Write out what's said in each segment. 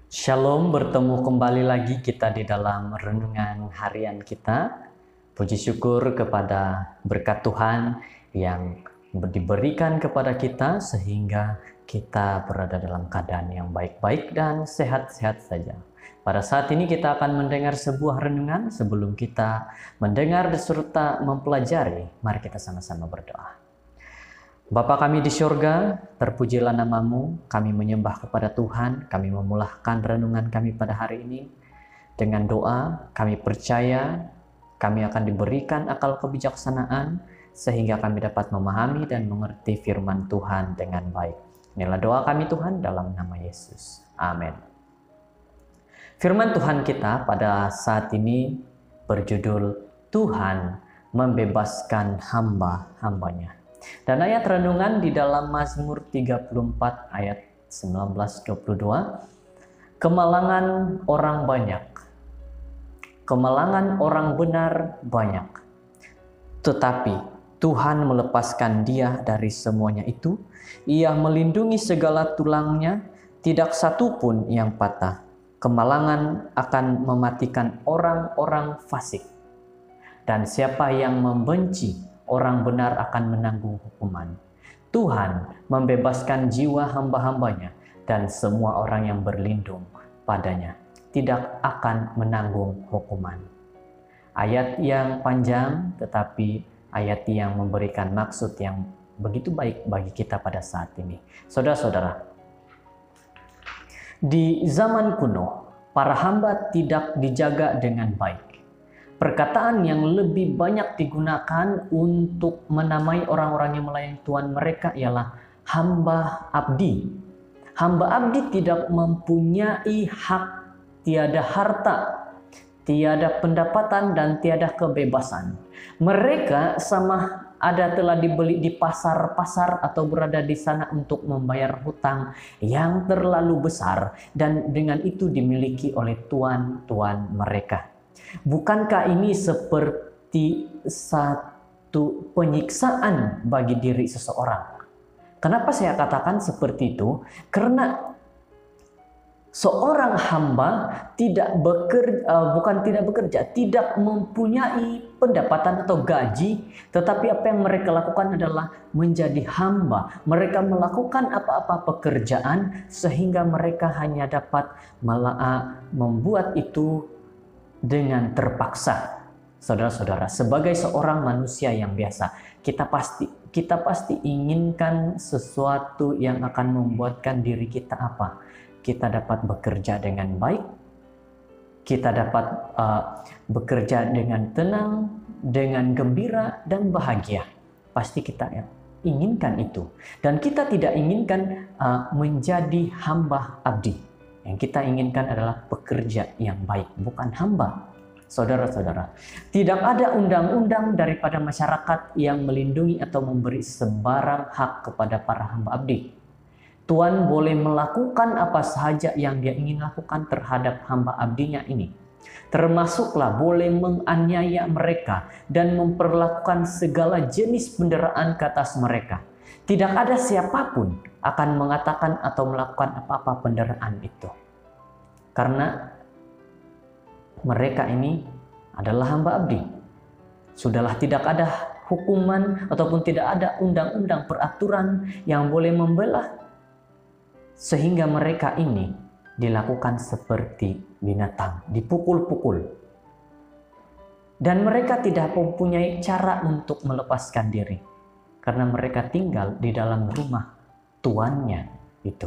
Shalom, bertemu kembali lagi kita di dalam renungan harian kita. Puji syukur kepada berkat Tuhan yang diberikan kepada kita sehingga kita berada dalam keadaan yang baik-baik dan sehat-sehat saja. Pada saat ini kita akan mendengar sebuah renungan. Sebelum kita mendengar serta mempelajari, mari kita sama-sama berdoa. Bapa kami di surga, terpujilah namamu, kami menyembah kepada Tuhan, kami memulahkan renungan kami pada hari ini. Dengan doa, kami percaya kami akan diberikan akal kebijaksanaan, sehingga kami dapat memahami dan mengerti firman Tuhan dengan baik. Inilah doa kami Tuhan dalam nama Yesus. Amin. Firman Tuhan kita pada saat ini berjudul Tuhan membebaskan hamba-hambanya. Dan ayat renungan di dalam Mazmur 34 ayat 19-22. Kemalangan orang banyak, kemalangan orang benar banyak, tetapi Tuhan melepaskan dia dari semuanya itu. Ia melindungi segala tulangnya, tidak satu pun yang patah. Kemalangan akan mematikan orang-orang fasik, dan siapa yang membenci orang benar akan menanggung hukuman. Tuhan membebaskan jiwa hamba-hambanya, dan semua orang yang berlindung padanya tidak akan menanggung hukuman. Ayat yang panjang, tetapi ayat yang memberikan maksud yang begitu baik bagi kita pada saat ini. Saudara-saudara, di zaman kuno, para hamba tidak dijaga dengan baik. Perkataan yang lebih banyak digunakan untuk menamai orang-orang yang melayani Tuhan mereka ialah hamba abdi. Hamba abdi tidak mempunyai hak, tiada harta, tiada pendapatan, dan tiada kebebasan. Mereka sama ada telah dibeli di pasar-pasar atau berada di sana untuk membayar hutang yang terlalu besar, dan dengan itu dimiliki oleh tuan-tuan mereka. Bukankah ini seperti satu penyiksaan bagi diri seseorang? Kenapa saya katakan seperti itu? Karena seorang hamba tidak mempunyai pendapatan atau gaji, tetapi apa yang mereka lakukan adalah menjadi hamba. Mereka melakukan apa-apa pekerjaan sehingga mereka hanya dapat membuat itu dengan terpaksa. Saudara-saudara, sebagai seorang manusia yang biasa, kita pasti inginkan sesuatu yang akan membuatkan diri kita apa? Kita dapat bekerja dengan baik, kita dapat bekerja dengan tenang, dengan gembira dan bahagia. Pasti kita inginkan itu, dan kita tidak inginkan menjadi hamba abdi. Yang kita inginkan adalah pekerja yang baik, bukan hamba. Saudara-saudara, tidak ada undang-undang daripada masyarakat yang melindungi atau memberi sembarang hak kepada para hamba abdi. Tuhan boleh melakukan apa sahaja yang dia ingin lakukan terhadap hamba abdinya ini. Termasuklah boleh menganiaya mereka dan memperlakukan segala jenis penderaan ke atas mereka. Tidak ada siapapun akan mengatakan atau melakukan apa-apa penderaan itu. Karena mereka ini adalah hamba abdi. Sudahlah tidak ada hukuman ataupun tidak ada undang-undang peraturan yang boleh membelah, sehingga mereka ini dilakukan seperti binatang, dipukul-pukul. Dan mereka tidak mempunyai cara untuk melepaskan diri, karena mereka tinggal di dalam rumah tuannya itu.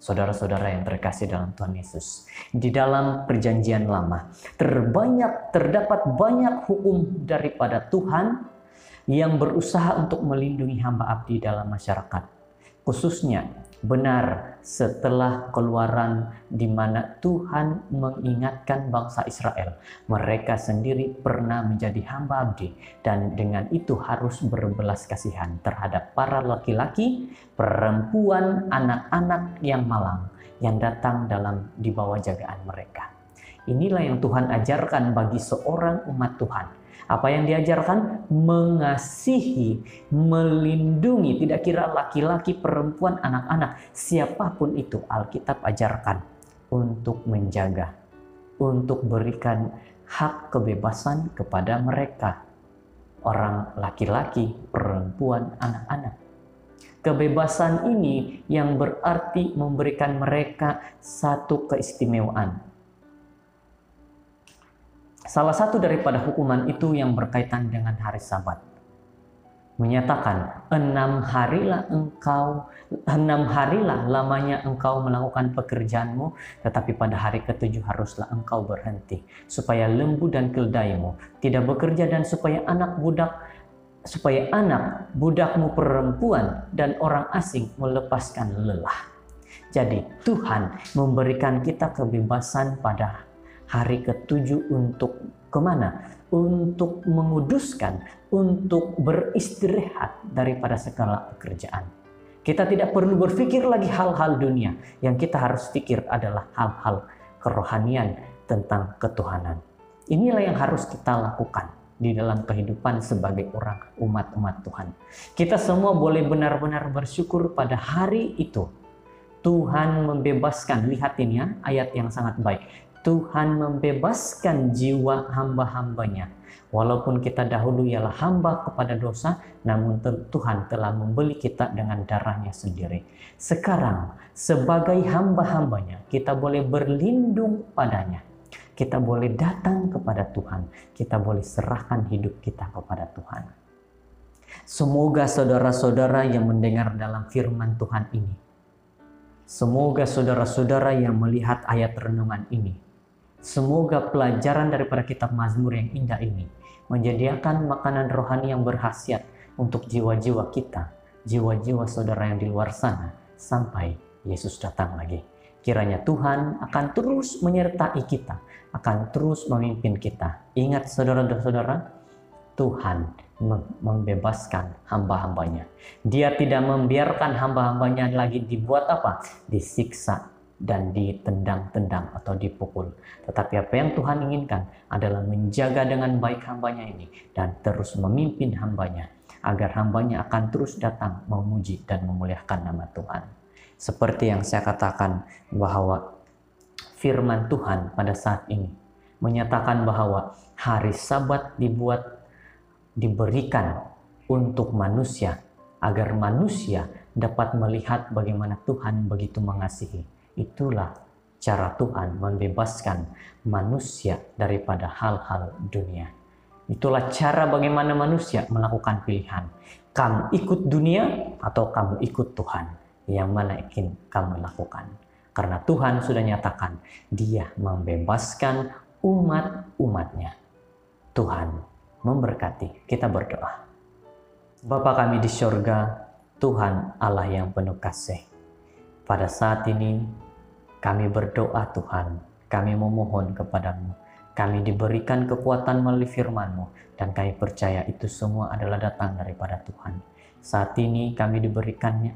Saudara-saudara yang terkasih dalam Tuhan Yesus, di dalam perjanjian lama terdapat banyak hukum daripada Tuhan yang berusaha untuk melindungi hamba abdi dalam masyarakat, khususnya benar setelah keluaran di mana Tuhan mengingatkan bangsa Israel. Mereka sendiri pernah menjadi hamba abdi, dan dengan itu harus berbelas kasihan terhadap para laki-laki, perempuan, anak-anak yang malang yang datang di bawah jagaan mereka. Inilah yang Tuhan ajarkan bagi seorang umat Tuhan. Apa yang diajarkan? Mengasihi, melindungi, tidak kira laki-laki, perempuan, anak-anak, siapapun itu Alkitab ajarkan untuk menjaga, untuk berikan hak kebebasan kepada mereka, orang laki-laki, perempuan, anak-anak. Kebebasan ini yang berarti memberikan mereka satu keistimewaan. Salah satu daripada hukuman itu yang berkaitan dengan hari Sabat. Menyatakan 6 harilah lamanya engkau melakukan pekerjaanmu, tetapi pada hari ke-7 haruslah engkau berhenti, supaya lembu dan keledaimu tidak bekerja, dan supaya anak budakmu perempuan dan orang asing melepaskan lelah. Jadi Tuhan memberikan kita kebebasan pada hari ke-7 untuk kemana? Untuk menguduskan, untuk beristirahat daripada segala pekerjaan. Kita tidak perlu berpikir lagi hal-hal dunia. Yang kita harus pikir adalah hal-hal kerohanian tentang ketuhanan. Inilah yang harus kita lakukan di dalam kehidupan sebagai orang umat-umat Tuhan. Kita semua boleh benar-benar bersyukur pada hari itu. Tuhan membebaskan, lihat ini ya, ayat yang sangat baik. Tuhan membebaskan jiwa hamba-hambanya. Walaupun kita dahulu ialah hamba kepada dosa, namun Tuhan telah membeli kita dengan darahnya sendiri. Sekarang, sebagai hamba-hambanya, kita boleh berlindung padanya. Kita boleh datang kepada Tuhan. Kita boleh serahkan hidup kita kepada Tuhan. Semoga saudara-saudara yang mendengar dalam firman Tuhan ini, semoga saudara-saudara yang melihat ayat renungan ini, semoga pelajaran daripada kitab Mazmur yang indah ini menyediakan makanan rohani yang berkhasiat untuk jiwa-jiwa kita, jiwa-jiwa saudara yang di luar sana, sampai Yesus datang lagi. Kiranya Tuhan akan terus menyertai kita, akan terus memimpin kita. Ingat saudara-saudara, Tuhan membebaskan hamba-hambanya. Dia tidak membiarkan hamba-hambanya lagi dibuat apa? Disiksa dan ditendang-tendang atau dipukul. Tetapi apa yang Tuhan inginkan adalah menjaga dengan baik hambanya ini dan terus memimpin hambanya, agar hambanya akan terus datang memuji dan memuliakan nama Tuhan. Seperti yang saya katakan bahwa firman Tuhan pada saat ini menyatakan bahwa hari Sabat diberikan untuk manusia, agar manusia dapat melihat bagaimana Tuhan begitu mengasihi. Itulah cara Tuhan membebaskan manusia daripada hal-hal dunia. Itulah cara bagaimana manusia melakukan pilihan. Kamu ikut dunia atau kamu ikut Tuhan? Yang mana ingin kamu lakukan? Karena Tuhan sudah nyatakan, Dia membebaskan umat-umatnya. Tuhan memberkati. Kita berdoa. Bapa kami di surga, Tuhan Allah yang penuh kasih. Pada saat ini kami berdoa Tuhan, kami memohon kepadamu. Kami diberikan kekuatan melalui firman-Mu, dan kami percaya itu semua adalah datang daripada Tuhan. Saat ini kami diberikannya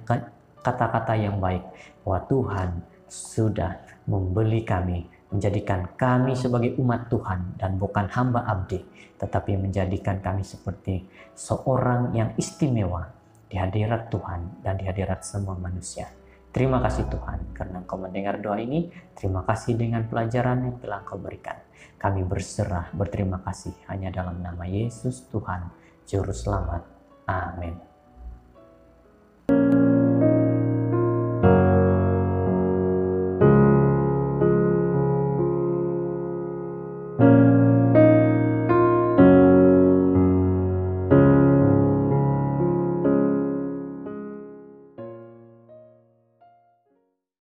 kata-kata yang baik, bahwa Tuhan sudah membeli kami, menjadikan kami sebagai umat Tuhan dan bukan hamba abdi, tetapi menjadikan kami seperti seorang yang istimewa di hadirat Tuhan dan di hadirat semua manusia. Terima kasih Tuhan karena Engkau mendengar doa ini. Terima kasih dengan pelajaran yang telah Engkau berikan. Kami berserah berterima kasih hanya dalam nama Yesus Tuhan Juru Selamat. Amin.